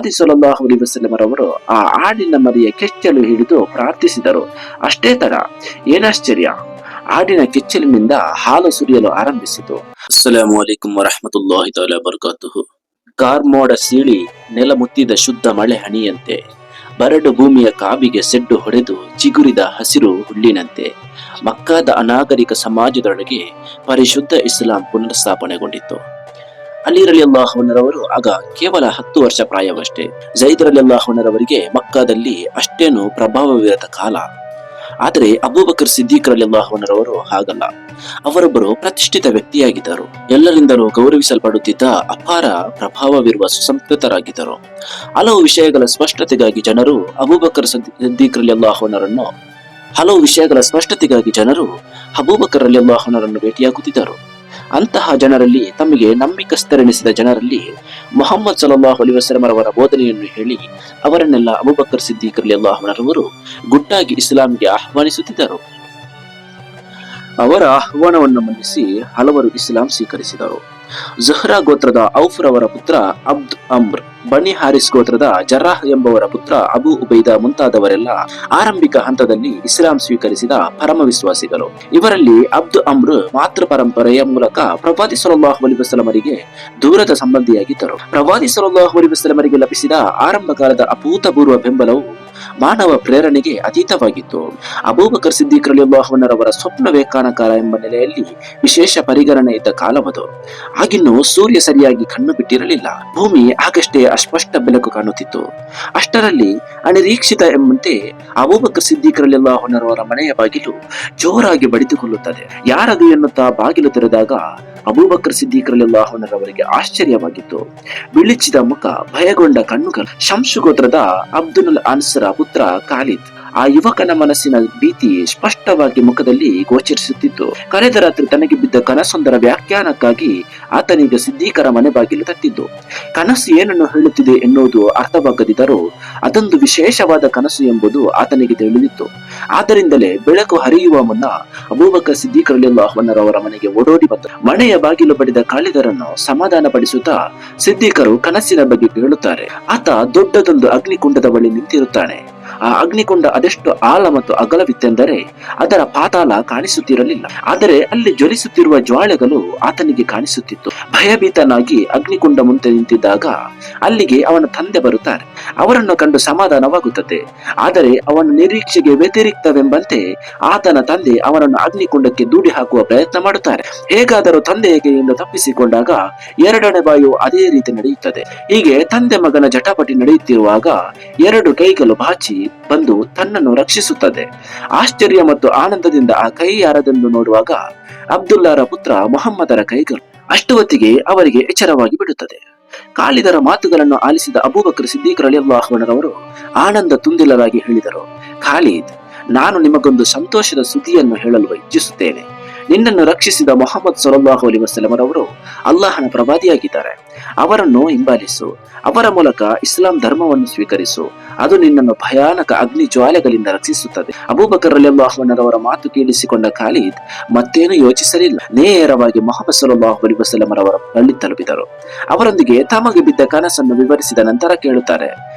ಪ್ರವಾದಿ ಸಲ್ಲಲ್ಲಾಹು ಅಲೈಹಿ ವಸಲ್ಲಂ ರವರು ಆ ಆಡಿನ ಮರಿಯ ಕೆಚ್ಚಲು ಹಿಡಿದು ಪ್ರಾರ್ಥಿಸಿದರು. ಅಷ್ಟೇ ತಡ, ಏನಾಶ್ಚರ್ಯ, ಆಡಿನ ಕೆಚ್ಚಲಿನಿಂದ ಹಾಲು ಸುರಿಯಲು ಆರಂಭಿಸಿತು. ಅಸ್ಸಲಾಮು ಅಲೈಕುಂ ವರಹಮತುಲ್ಲಾಹಿ ತಆಲಾ ಬರ್ಕಾತುಹು. ಕಾರ್ಮೋಡ ಸೀಳಿ ನೆಲ ಮುತ್ತಿದ ಶುದ್ಧ ಮಳೆ ಹನಿಯಂತೆ, ಬರಡು ಭೂಮಿಯ ಕಾಬಿಗೆ ಸೆಡ್ಡು ಹೊಡೆದು ಚಿಗುರಿದ ಹಸಿರು ಹುಲ್ಲಿನಂತೆ ಮಕ್ಕಾದ ಅನಾಗರಿಕ ಸಮಾಜದೊಳಗೆ ಪರಿಶುದ್ಧ ಇಸ್ಲಾಂ ಪುನರ್ಸ್ಥಾಪನೆಗೊಂಡಿತ್ತು. ಅಲಿ ರಲಿಯಲ್ಲಾಹು ಅನ್ಹು ಆಗ ಕೇವಲ 10 ವರ್ಷ ಪ್ರಾಯವಷ್ಟೇ. ಝೈದ್ ರಲಿಯಲ್ಲಾಹು ಅನ್ಹುವರಿಗೆ ಮಕ್ಕಾದಲ್ಲಿ ಅಷ್ಟೇನು ಪ್ರಭಾವವಿರದ ಕಾಲ. ಆದರೆ ಅಬೂಬಕರ್ ಸಿದ್ದಿಕ್ ರಲಿಯಲ್ಲಾಹು ಅನ್ಹು ಹಾಗಲ್ಲ. ಅವರೊಬ್ಬರು ಪ್ರತಿಷ್ಠಿತ ವ್ಯಕ್ತಿಯಾಗಿದ್ದರು. ಎಲ್ಲರಿಂದಲೂ ಗೌರವಿಸಲ್ಪಡುತ್ತಿದ್ದ ಅಪಾರ ಪ್ರಭಾವವಿರುವ ಸುಸಂಸ್ಕೃತರಾಗಿದ್ದರು. ಹಲವು ವಿಷಯಗಳ ಸ್ಪಷ್ಟತೆಗಾಗಿ ಜನರು ಅಬೂಬಕರ್ ಸಿದ್ದಿಕ್ ರಲಿಯಲ್ಲಾಹು ಅನ್ಹರನ್ನು ಭೇಟಿಯಾಗುತ್ತಿದ್ದರು. ಅಂತಹ ಜನರಲ್ಲಿ ತಮಗೆ ನಂಬಿಕಸ್ಥರೆನಿಸಿದ ಜನರಲ್ಲಿ ಮುಹಮ್ಮದ್ ಸಲ್ಲಲ್ಲಾಹು ಅಲೈಹಿ ವಸಲ್ಲಂ ಅವರ ಬೋಧನೆಯನ್ನು ಹೇಳಿ ಅವರನ್ನೆಲ್ಲ ಅಬೂಬಕರ್ ಸಿದ್ದಿಕ್ ರಲಿಯಲ್ಲಾಹು ಅನ್ಹು ಗುಟ್ಟಾಗಿ ಇಸ್ಲಾಂಗೆ ಆಹ್ವಾನಿಸುತ್ತಿದ್ದರು. ಅವರ ಆಹ್ವಾನವನ್ನು ಮನ್ನಿಸಿ ಹಲವರು ಇಸ್ಲಾಂ ಸ್ವೀಕರಿಸಿದರು. ಝುಹ್ರಾ ಗೋತ್ರದ ಔಫ್ ರವರ ಪುತ್ರ ಅಬ್ದ್ ಅಮ್ರ್, ಬನಿ ಹಾರಿಸ್ ಗೋತ್ರದ ಜರ್ರಾಹ್ ಎಂಬವರ ಪುತ್ರ ಅಬು ಉಬೈದ ಮುಂತಾದವರೆಲ್ಲ ಆರಂಭಿಕ ಹಂತದಲ್ಲಿ ಇಸ್ಲಾಂ ಸ್ವೀಕರಿಸಿದ ಪರಮ ವಿಶ್ವಾಸಿಗಳು. ಇವರಲ್ಲಿ ಅಬ್ದ್ ಅಮ್ರ್ ಮಾತೃ ಪರಂಪರೆಯ ಮೂಲಕ ಪ್ರವಾದಿ ಸಲ್ಲಲ್ಲಾಹು ಅಲೈಹಿ ವಸಲ್ಲಮರಿಗೆ ದೂರದ ಸಂಬಂಧಿಯಾಗಿದ್ದರು. ಪ್ರವಾದಿ ಸಲ್ಲಲ್ಲಾಹು ಅಲೈಹಿ ವಸಲ್ಲಮರಿಗೆ ಲಭಿಸಿದ ಆರಂಭ ಕಾಲದ ಅಭೂತಪೂರ್ವ ಬೆಂಬಲವು ಮಾನವ ಪ್ರೇರಣೆಗೆ ಅತೀತವಾಗಿತ್ತು. ಅಬೂಬಕರ್ ಸಿದ್ದಿಕ್ ರಲಿಯಲ್ಲಾಹು ಅನ್ಹು ಸ್ವಪ್ನವೇ ಕಾಣಕಾರ ಎಂಬ ನೆಲೆಯಲ್ಲಿ ವಿಶೇಷ ಪರಿಗಣನೆ ಇದ್ದ ಕಾಲವದು. ಆಗಿನ್ನೂ ಸೂರ್ಯ ಸರಿಯಾಗಿ ಕಣ್ಣು ಬಿಟ್ಟಿರಲಿಲ್ಲ. ಭೂಮಿ ಆಗಷ್ಟೇ ಅಸ್ಪಷ್ಟ ಬೆಳಕು ಕಾಣುತ್ತಿತ್ತು. ಅಷ್ಟರಲ್ಲಿ ಅನಿರೀಕ್ಷಿತ ಎಂಬಂತೆ ಅಬೂಬಕರ್ ಸಿದ್ದಿಕ್ ರಲಿಯಲ್ಲಾಹು ಅನ್ಹು ಅವರ ಮನೆಯ ಬಾಗಿಲು ಜೋರಾಗಿ ಬಡಿದುಕೊಳ್ಳುತ್ತದೆ. ಯಾರದು ಎನ್ನುತ್ತಾ ಬಾಗಿಲು ತೆರೆದಾಗ ಅಬೂಬಕರ್ ಸಿದ್ದಿಕ್ ರಲಿಯಲ್ಲಾಹು ಅನ್ಹು ಅವರಿಗೆ ಆಶ್ಚರ್ಯವಾಗಿತ್ತು. ಬಿಳಿಚಿದ ಮುಖ, ಭಯಗೊಂಡ ಕಣ್ಣುಗಳು. ಶಂಸು ಗೋತ್ರದ ಅಬ್ದುಲ್ ಅನ್ಸರ ಪುತ್ರ ಖಾಲಿದ್. ಆ ಯುವಕನ ಮನಸ್ಸಿನ ಭೀತಿ ಸ್ಪಷ್ಟವಾಗಿ ಮುಖದಲ್ಲಿ ಗೋಚರಿಸುತ್ತಿತ್ತು. ಕಳೆದ ರಾತ್ರಿ ತನಗೆ ಬಿದ್ದ ಕನಸೊಂದರ ವ್ಯಾಖ್ಯಾನಕ್ಕಾಗಿ ಆತನೀಗ ಸಿದ್ದಿಕರ ಮನೆ ಬಾಗಿಲು ತಟ್ಟಿದ್ದು. ಕನಸು ಏನನ್ನು ಹೇಳುತ್ತಿದೆ ಎನ್ನುವುದು ಅರ್ಥವಾಗದಿದ್ದರೂ ಅದೊಂದು ವಿಶೇಷವಾದ ಕನಸು ಎಂಬುದು ಆತನಿಗೆ ತಿಳಿದಿತ್ತು. ಆದ್ದರಿಂದಲೇ ಬೆಳಕು ಹರಿಯುವ ಮುನ್ನ ಅಬೂಬಕರ್ ಸಿದ್ದಿಕ್ ರಲಿಯಲ್ಲಾಹು ಅನ್ಹು ಅವರ ಮನೆಗೆ ಓಡೋಡಿ ಬಂದರು. ಮನೆಯ ಬಾಗಿಲು ಬಡಿದ ಖಾಲಿದರನ್ನು ಸಮಾಧಾನ ಪಡಿಸುತ್ತಾ ಸಿದ್ದಿಕರು ಕನಸಿನ ಬಗ್ಗೆ ಕೇಳುತ್ತಾರೆ. ಆತ ದೊಡ್ಡದೊಂದು ಅಗ್ನಿಕುಂಡದ ಬಳಿ ನಿಂತಿರುತ್ತಾನೆ. ಆ ಅಗ್ನಿಕುಂಡ ಅದೆಷ್ಟು ಆಳ ಮತ್ತು ಅಗಲವಿತ್ತೆಂದರೆ ಅದರ ಪಾತಾಳ ಕಾಣಿಸುತ್ತಿರಲಿಲ್ಲ. ಆದರೆ ಅಲ್ಲಿ ಜ್ವಲಿಸುತ್ತಿರುವ ಜ್ವಾಲೆಗಳು ಆತನಿಗೆ ಕಾಣಿಸುತ್ತಿತ್ತು. ಭಯಭೀತನಾಗಿ ಅಗ್ನಿಕುಂಡ ಮುಂದೆ ನಿಂತಿದ್ದಾಗ ಅಲ್ಲಿಗೆ ಅವನ ತಂದೆ ಬರುತ್ತಾರೆ. ಅವರನ್ನು ಕಂಡು ಸಮಾಧಾನವಾಗುತ್ತದೆ. ಆದರೆ ಅವನ ನಿರೀಕ್ಷೆಗೆ ವ್ಯತಿರಿಕ್ತವೆಂಬಂತೆ ಆತನ ತಂದೆ ಅವನನ್ನು ಅಗ್ನಿಕುಂಡಕ್ಕೆ ದೂಡಿ ಹಾಕುವ ಪ್ರಯತ್ನ ಮಾಡುತ್ತಾರೆ. ಹೇಗಾದರೂ ತಂದೆಯ ಕೈಯಿಂದ ತಪ್ಪಿಸಿಕೊಂಡಾಗ ಎರಡನೇ ಬಾಯು ಅದೇ ರೀತಿ ನಡೆಯುತ್ತದೆ. ಹೀಗೆ ತಂದೆ ಮಗನ ಜಟಾಪಟಿ ನಡೆಯುತ್ತಿರುವಾಗ ಎರಡು ಕೈಗಳು ಬಾಚಿ ಬಂದು ತನ್ನನ್ನು ರಕ್ಷಿಸುತ್ತದೆ. ಆಶ್ಚರ್ಯ ಮತ್ತು ಆನಂದದಿಂದ ಆ ಕೈ ಯಾರದೆಂದು ನೋಡುವಾಗ ಅಬ್ದುಲ್ಲಾರ ಪುತ್ರ ಮುಹಮ್ಮದರ ಕೈಗಳು. ಅಷ್ಟು ಹೊತ್ತಿಗೆ ಅವರಿಗೆ ಎಚ್ಚರವಾಗಿ ಬಿಡುತ್ತದೆ. ಖಾಲಿದರ ಮಾತುಗಳನ್ನು ಆಲಿಸಿದ ಅಬೂಬಕರ್ ಸಿದ್ದಿಕ್ ರಲಿಯಲ್ಲಾಹು ಅನ್ಹು ಆನಂದ ತುಂದಿಲರಾಗಿ ಹೇಳಿದರು, ಖಾಲಿದ್, ನಾನು ನಿಮಗೊಂದು ಸಂತೋಷದ ಸುದ್ದಿಯನ್ನು ಹೇಳಲು ಇಚ್ಛಿಸುತ್ತೇನೆ. ನಿನ್ನನ್ನು ರಕ್ಷಿಸಿದ ಮುಹಮ್ಮದ್ ಸಲ್ಲಲ್ಲಾಹು ಅಲೈಹಿ ವಸಲ್ಲಂ ರವರು ಅಲ್ಲಾಹನ ಪ್ರವಾದಿಯಾಗಿದ್ದಾರೆ. ಅವರನ್ನು ಹಿಂಬಾಲಿಸು. ಅವರ ಮೂಲಕ ಇಸ್ಲಾಂ ಧರ್ಮವನ್ನು ಸ್ವೀಕರಿಸು. ಅದು ನಿನ್ನನ್ನು ಭಯಾನಕ ಅಗ್ನಿ ಜ್ವಾಲೆಗಳಿಂದ ರಕ್ಷಿಸುತ್ತದೆ. ಅಬೂಬಕರ್ ರಲಿಯಲ್ಲಾಹು ಅನ್ಹು ಅವರ ಮಾತು ಕೇಳಿಸಿಕೊಂಡ ಖಾಲಿದ್ ಮತ್ತೇನು ಯೋಚಿಸಲಿಲ್ಲ. ನೇರವಾಗಿ ಮುಹಮ್ಮದ್ ಸಲ್ಲಲ್ಲಾಹು ಅಲೈಹಿ ವಸಲ್ಲಂ ರವರ ಬಳಿ ತಲುಪಿದರು. ಅವರೊಂದಿಗೆ ತಮಗೆ ಬಿದ್ದ ಕನಸನ್ನು ವಿವರಿಸಿದ ನಂತರ ಕೇಳುತ್ತಾರೆ,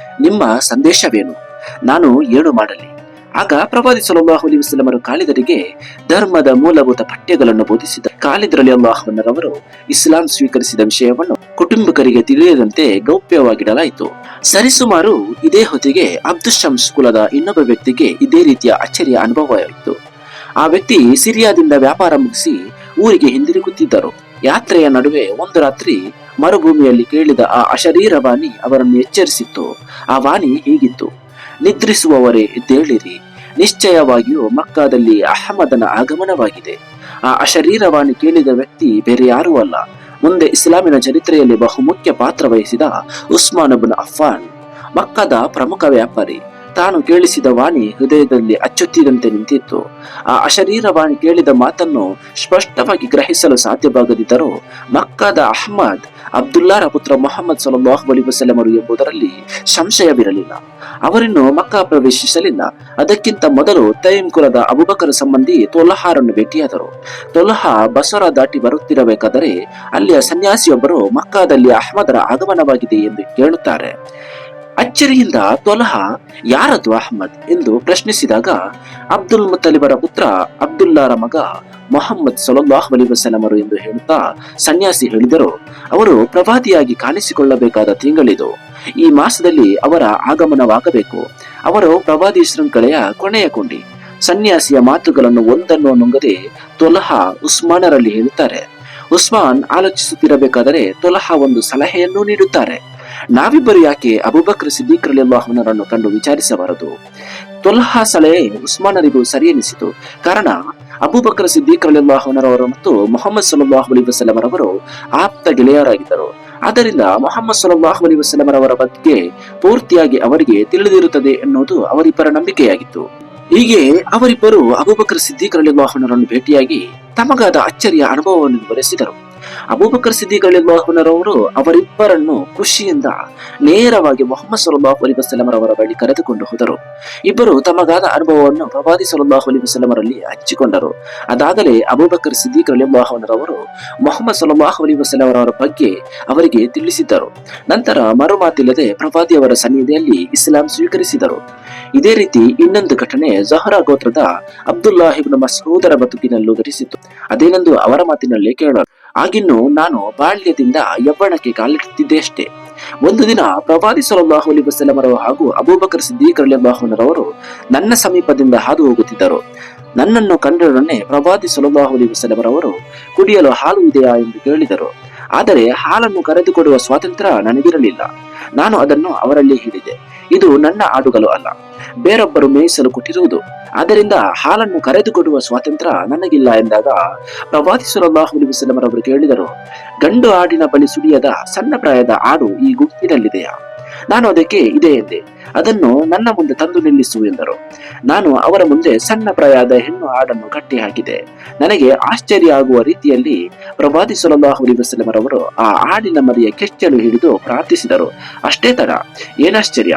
ನಿಮ್ಮ ಸಂದೇಶವೇನು? ನಾನು ಏನು ಮಾಡಲಿ? ಆಗ ಪ್ರವಾದಿ ಸಲ್ಲಲ್ಲಾಹು ಅಲೈಹಿ ವಸಲ್ಲಂ ಖಾಲಿದರಿಗೆ ಧರ್ಮದ ಮೂಲಭೂತ ಪಠ್ಯಗಳನ್ನು ಬೋಧಿಸಿದ. ಖಾಲಿದ್ ರಲಿಯಲ್ಲಾಹು ಅನ್ಹು ಅವರು ಇಸ್ಲಾಂ ಸ್ವೀಕರಿಸಿದ ವಿಷಯವನ್ನು ಕುಟುಂಬಿಕರಿಗೆ ತಿಳಿಯದಂತೆ ಗೌಪ್ಯವಾಗಿಡಲಾಯಿತು. ಸರಿಸುಮಾರು ಇದೇ ಹೊತ್ತಿಗೆ ಅಬ್ದುಲ್ ಶಮ್ಸ್ ಕುಲದ ಇನ್ನೊಬ್ಬ ವ್ಯಕ್ತಿಗೆ ಇದೇ ರೀತಿಯ ಅಚ್ಚರಿಯ ಅನುಭವವಾಯಿತು. ಆ ವ್ಯಕ್ತಿ ಸಿರಿಯಾದಿಂದ ವ್ಯಾಪಾರ ಮುಗಿಸಿ ಊರಿಗೆ ಹಿಂದಿರುಗುತ್ತಿದ್ದರು. ಯಾತ್ರೆಯ ನಡುವೆ ಒಂದು ರಾತ್ರಿ ಮರುಭೂಮಿಯಲ್ಲಿ ಕೇಳಿದ ಆ ಅಶರೀರ ವಾಣಿ ಅವರನ್ನು ಎಚ್ಚರಿಸಿತ್ತು. ಆ ವಾಣಿ ಹೀಗಿತ್ತು, ನಿದ್ರಿಸುವವರೇ ಎದ್ದೇಳಿರಿ, ನಿಶ್ಚಯವಾಗಿಯೂ ಮಕ್ಕಾದಲ್ಲಿ ಅಹಮದನ ಆಗಮನವಾಗಿದೆ. ಆ ಅಶರೀರವಾಣಿ ಕೇಳಿದ ವ್ಯಕ್ತಿ ಬೇರೆ ಯಾರೂ ಅಲ್ಲ, ಮುಂದೆ ಇಸ್ಲಾಮಿನ ಚರಿತ್ರೆಯಲ್ಲಿ ಬಹುಮುಖ್ಯ ಪಾತ್ರ ವಹಿಸಿದ ಉಸ್ಮಾನ್ ಇಬ್ನ್ ಅಫ್ಫಾನ್, ಮಕ್ಕದ ಪ್ರಮುಖ ವ್ಯಾಪಾರಿ. ತಾನು ಕೇಳಿಸಿದ ವಾಣಿ ಹೃದಯದಲ್ಲಿ ಅಚ್ಚೊತ್ತಿದಂತೆ ನಿಂತಿತ್ತು. ಆ ಅಶರೀರವಾಣಿ ಕೇಳಿದ ಮಾತನ್ನು ಸ್ಪಷ್ಟವಾಗಿ ಗ್ರಹಿಸಲು ಸಾಧ್ಯವಾಗದಿದ್ದರೂ ಮಕ್ಕದ ಅಹ್ಮದ್ ಅಬ್ದುಲ್ಲಾರ ಪುತ್ರ ಮುಹಮ್ಮದ್ ಸಲ್ಲಲ್ಲಾಹು ಅಲೈಹಿ ವಸಲ್ಲಂ ಎಂಬುದರಲ್ಲಿ ಸಂಶಯವಿರಲಿಲ್ಲ. ಅವರಿನ್ನು ಮಕ್ಕಾ ಪ್ರವೇಶಿಸಲಿಲ್ಲ. ಅದಕ್ಕಿಂತ ಮೊದಲು ತೈಮ್ ಕುಲದ ಅಬೂಬಕರ್ ಸಂಬಂಧಿ ತೊಲಹಾರನ್ನು ಭೇಟಿಯಾದರು. ತೊಲಹಾ ಬಸರ ದಾಟಿ ಬರುತ್ತಿರಬೇಕಾದರೆ ಅಲ್ಲಿಯ ಸನ್ಯಾಸಿಯೊಬ್ಬರು ಮಕ್ಕಾದಲ್ಲಿ ಅಹ್ಮದರ ಆಗಮನವಾಗಿದೆ ಎಂದು ಕೇಳುತ್ತಾರೆ. ಅಚ್ಚರಿಯಿಂದ ತೊಲಹ ಯಾರದು ಅಹ್ಮದ್ ಎಂದು ಪ್ರಶ್ನಿಸಿದಾಗ ಅಬ್ದುಲ್ ಮುತ್ತಲಿಬರ ಪುತ್ರ ಅಬ್ದುಲ್ಲಾರ ಮಗ ಮೊಹಮ್ಮದ್ ಸಲ್ಲಲ್ಲಾಹು ಅಲೈಹಿ ವಸಲ್ಲಮರು ಎಂದು ಹೇಳುತ್ತಾ ಸನ್ಯಾಸಿ ಹೇಳಿದರು, ಅವರು ಪ್ರವಾದಿಯಾಗಿ ಕಾಣಿಸಿಕೊಳ್ಳಬೇಕಾದ ತಿಂಗಳಿದು. ಈ ಮಾಸದಲ್ಲಿ ಅವರ ಆಗಮನವಾಗಬೇಕು. ಅವರು ಪ್ರವಾದಿ ಶೃಂಖಲೆಯ ಕೊನೆಯ ಕೊಂಡಿ. ಸನ್ಯಾಸಿಯ ಮಾತುಗಳನ್ನು ಒಂದನ್ನು ನುಂಗದೆ ತೊಲಹ ಉಸ್ಮಾನರಲ್ಲಿ ಹೇಳುತ್ತಾರೆ. ಉಸ್ಮಾನ್ ಆಲೋಚಿಸುತ್ತಿರಬೇಕಾದರೆ ತೊಲಹ ಒಂದು ಸಲಹೆಯನ್ನು ನೀಡುತ್ತಾರೆ. ನಾವಿಬ್ಬರು ಯಾಕೆ ಅಬೂಬಕರ್ ಸಿದ್ದೀಕ್ ರಲಿಯಲ್ಲಾಹು ಅನ್ಹುರನ್ನು ಕಂಡು ವಿಚಾರಿಸಬಾರದು? ತೊಲಹ ಸಲಹೆ ಉಸ್ಮಾನರಿಗೂ ಸರಿ ಎನಿಸಿತು. ಕಾರಣ ಅಬೂಬಕರ್ ಸಿದ್ದೀಕ್ ರಲಿಯಲ್ಲಾಹು ಅನ್ಹುರವರು ಮತ್ತು ಮೊಹಮ್ಮದ್ ಸಲ್ಲಲ್ಲಾಹು ಅಲೈಹಿ ವಸಲ್ಲಂ ರವರು ಆಪ್ತ ಗೆಳೆಯರಾಗಿದ್ದರು. ಆದ್ದರಿಂದ ಮೊಹಮ್ಮದ್ ಸಲ್ಲಲ್ಲಾಹು ಅಲೈಹಿ ವಸಲ್ಲಂ ರವರ ಬಗ್ಗೆ ಪೂರ್ತಿಯಾಗಿ ಅವರಿಗೆ ತಿಳಿದಿರುತ್ತದೆ ಎನ್ನುವುದು ಅವರಿಬ್ಬರ ನಂಬಿಕೆಯಾಗಿತ್ತು. ಹೀಗೆ ಅವರಿಬ್ಬರು ಅಬೂಬಕರ್ ಸಿದ್ದೀಕ್ ರಲಿಯಲ್ಲಾಹು ಅನ್ಹುರನ್ನು ಭೇಟಿಯಾಗಿ ತಮಗಾದ ಅಚ್ಚರಿಯ ಅನುಭವವನ್ನು ವಿವರಿಸಿದರು. ಅಬೂಬಕರ್ ಸಿದ್ದೀಕ್ ರಲಿಯಲ್ಲಾಹು ಅನ್ಹುರವರು ಅವರಿಬ್ಬರನ್ನು ಖುಷಿಯಿಂದ ನೇರವಾಗಿ ಮೊಹಮ್ಮದ್ ಸಲ್ಲಲ್ಲಾಹು ಅಲೈಹಿ ವಸಲ್ಲಂ ರವರ ಬಳಿ ಕರೆದುಕೊಂಡು ಹೋದರು. ಇಬ್ಬರು ತಮಗಾದ ಅನುಭವವನ್ನು ಪ್ರವಾದಿ ಸಲ್ಲಲ್ಲಾಹು ಅಲೈಹಿ ವಸಲ್ಲಂ ರಲ್ಲಿ ಹಂಚಿಕೊಂಡರು. ಅದಾಗಲೇ ಅಬೂಬಕರ್ ಸಿದ್ದೀಕ್ ರಲಿಯಲ್ಲಾಹು ಅನ್ಹುರವರು ಮೊಹಮ್ಮದ್ ಸಲ್ಲಲ್ಲಾಹು ಅಲೈಹಿ ವಸಲ್ಲಂ ರವರ ಬಗ್ಗೆ ಅವರಿಗೆ ತಿಳಿಸಿದ್ದರು. ನಂತರ ಮರುಮಾತಿಲ್ಲದೆ ಪ್ರವಾದಿಯವರ ಸನ್ನಿಧಿಯಲ್ಲಿ ಇಸ್ಲಾಂ ಸ್ವೀಕರಿಸಿದರು. ಇದೇ ರೀತಿ ಇನ್ನೊಂದು ಘಟನೆ ಝಹರಾ ಗೋತ್ರದ ಅಬ್ದುಲ್ಲಾಹ್ ಇಬ್ನ್ ಮಸ್ಊದರ ಬದುಕಿನಲ್ಲೂ ಘಟಿಸಿತು. ಅದೇನೆಂದು ಅವರ ಮಾತಿನಲ್ಲಿ ಕೇಳೋಣ. ಆಗಿನ್ನು ನಾನು ಬಾಲ್ಯದಿಂದ ಯವ್ವನಕ್ಕೆ ಕಾಲಿಡುತ್ತಿದ್ದೆ ಅಷ್ಟೇ. ಒಂದು ದಿನ ಪ್ರವಾದಿ ಸಲ್ಲಲ್ಲಾಹು ಅಲೈಹಿ ವಸಲ್ಲಂ ಹಾಗೂ ಅಬೂಬಕರ್ ಸಿದ್ದೀಕ್ ರಲಿಯಲ್ಲಾಹು ಅನ್ಹುರವರು ನನ್ನ ಸಮೀಪದಿಂದ ಹಾದು ಹೋಗುತ್ತಿದ್ದರು. ನನ್ನನ್ನು ಕಂಡರೊಡನೆ ಪ್ರವಾದಿ ಸಲ್ಲಲ್ಲಾಹು ಅಲೈಹಿ ವಸಲ್ಲಂ ರವರು ಕುಡಿಯಲು ಹಾಲು ಇದೆಯಾ ಎಂದು ಕೇಳಿದರು. ಆದರೆ ಹಾಲನ್ನು ಕರೆದುಕೊಡುವ ಸ್ವಾತಂತ್ರ್ಯ ನನಗಿರಲಿಲ್ಲ. ನಾನು ಅದನ್ನು ಅವರಲ್ಲಿ ಹೇಳಿದೆ, ಇದು ನನ್ನ ಆಡುಗಳು ಅಲ್ಲ, ಬೇರೊಬ್ಬರು ಮೇಯಿಸಲು ಕೊಟ್ಟಿರುವುದು. ಆದ್ದರಿಂದ ಹಾಲನ್ನು ಕರೆದುಕೊಡುವ ಸ್ವಾತಂತ್ರ್ಯ ನನಗಿಲ್ಲ ಎಂದಾಗ ಪ್ರವಾದಿ ಸಲ್ಲಲ್ಲಾಹು ಅಲೈಹಿ ವಸಲ್ಲಂ ರವರು ಕೇಳಿದರು, ಗಂಡು ಆಡಿನ ಬಳಿ ಸುಳಿಯದ ಸಣ್ಣ ಪ್ರಾಯದ ಆಡು ಈ ಗುಂಪಿನಲ್ಲಿದೆಯಾ? ನಾನು ಅದಕ್ಕೆ ಇದೆ ಎಂದೆ. ಅದನ್ನು ನನ್ನ ಮುಂದೆ ತಂದು ನಿಲ್ಲಿಸು ಎಂದರು. ನಾನು ಅವರ ಮುಂದೆ ಸಣ್ಣ ಪ್ರಾಯದ ಹೆಣ್ಣು ಆಡನ್ನು ಕಟ್ಟಿ ಹಾಕಿದೆ. ನನಗೆ ಆಶ್ಚರ್ಯ ಆಗುವ ರೀತಿಯಲ್ಲಿ ಪ್ರವಾದಿ ಸಲ್ಲಲ್ಲಾಹು ಅಲೈಹಿ ವಸಲ್ಲಂ ರವರು ಆ ಆಡಿನ ಮರಿಯ ಕೆಚ್ಚಲು ಹಿಡಿದು ಪ್ರಾರ್ಥಿಸಿದರು. ಅಷ್ಟೇ ತಡ, ಏನಾಶ್ಚರ್ಯ!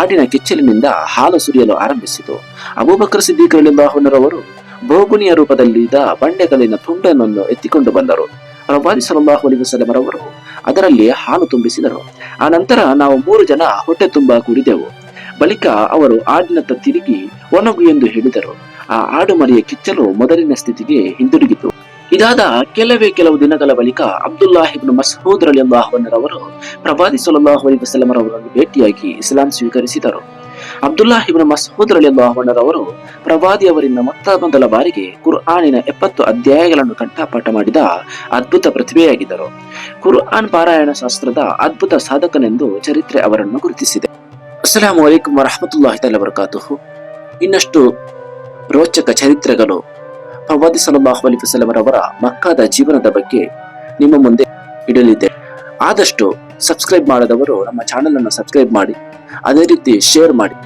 ಆಡಿನ ಕೆಚ್ಚಲಿನಿಂದ ಹಾಲು ಸುರಿಯಲು ಆರಂಭಿಸಿತು. ಅಬೂಬಕರ್ ಸಿದ್ದೀಕ್ ರಲಿಯಲ್ಲಾಹು ಅನ್ಹುರವರು ಬಹುಗುಣಿಯ ರೂಪದಲ್ಲಿದ್ದ ಬಂಡೆಕಲ್ಲಿನ ತುಂಡನ್ನು ಎತ್ತಿಕೊಂಡು ಬಂದರು. ಪ್ರವಾದಿ ಸಲ್ಲಲ್ಲಾಹು ಅಲೈಹಿ ವಸಲ್ಲಂ ರವರು ಅದರಲ್ಲಿ ಹಾಲು ತುಂಬಿಸಿದರು. ಆ ನಂತರ ನಾವು 3 ಜನ ಹೊಟ್ಟೆ ತುಂಬಾ ಕುಡಿದೆವು. ಬಳಿಕ ಅವರು ಆಡಿನತ್ತ ತಿರುಗಿ ಒಣಗು ಎಂದು ಹೇಳಿದರು. ಆ ಆಡು ಮರಿಯ ಕಿಚ್ಚಲು ಮೊದಲಿನ ಸ್ಥಿತಿಗೆ ಹಿಂದಿರುಗಿತು. ಇದಾದ ಕೆಲವು ದಿನಗಳ ಬಳಿಕ ಅಬ್ದುಲ್ಲಾಹ್ ಇಬ್ನ್ ಮಸ್ಊದ್ ರಲಿಯಲ್ಲಾಹು ಅನ್ಹುರವರು ಪ್ರವಾದಿ ಸಲ್ಲಲ್ಲಾಹು ಅಲೈಹಿ ವಸಲ್ಲಂ ರವರನ್ನು ಭೇಟಿಯಾಗಿ ಇಸ್ಲಾಂ ಸ್ವೀಕರಿಸಿದರು. ಅಬ್ದುಲ್ಲಾಹ್ ಇಬ್ನ್ ಮಸ್ಊದ್ ರಲಿಯಲ್ಲಾಹು ಅನ್ಹುರವರು ಪ್ರವಾದಿಯವರಿಂದ ಮೊದಲ ಬಾರಿಗೆ ಕುರ್ಆನಿನ 70 ಅಧ್ಯಾಯಗಳನ್ನು ಕಂಠಪಾಠ ಮಾಡಿದ ಅದ್ಭುತ ಪ್ರತಿಭೆಯಾಗಿದ್ದರು. ಕುರ್ಆನ್ ಪಾರಾಯಣ ಶಾಸ್ತ್ರದ ಅದ್ಭುತ ಸಾಧಕನೆಂದು ಚರಿತ್ರೆ ಅವರನ್ನು ಗುರುತಿಸಿದೆ. ಅಸ್ಸಲಾಮು ಅಲೈಕುಂ ವರಹಮತುಲ್ಲಾಹಿ ತಆಲಾ ವಬರಕಾತುಹು. ಇನ್ನಷ್ಟು ರೋಚಕ ಚರಿತ್ರೆಗಳು ಪ್ರವಾದಿ ಸಲ್ಲಲ್ಲಾಹು ಅಲೈಹಿ ವಸಲ್ಲಂ ರವರ ಮಕ್ಕಾದ ಜೀವನದ ಬಗ್ಗೆ ನಿಮ್ಮ ಮುಂದೆ ಇಡಲಿದೆ. ಆದಷ್ಟು ಸಬ್ಸ್ಕ್ರೈಬ್ ಮಾಡದವರು ನಮ್ಮ ಚಾನೆಲ್ ಅನ್ನು ಸಬ್ಸ್ಕ್ರೈಬ್ ಮಾಡಿ, ಅದೇ ರೀತಿ ಶೇರ್ ಮಾಡಿ.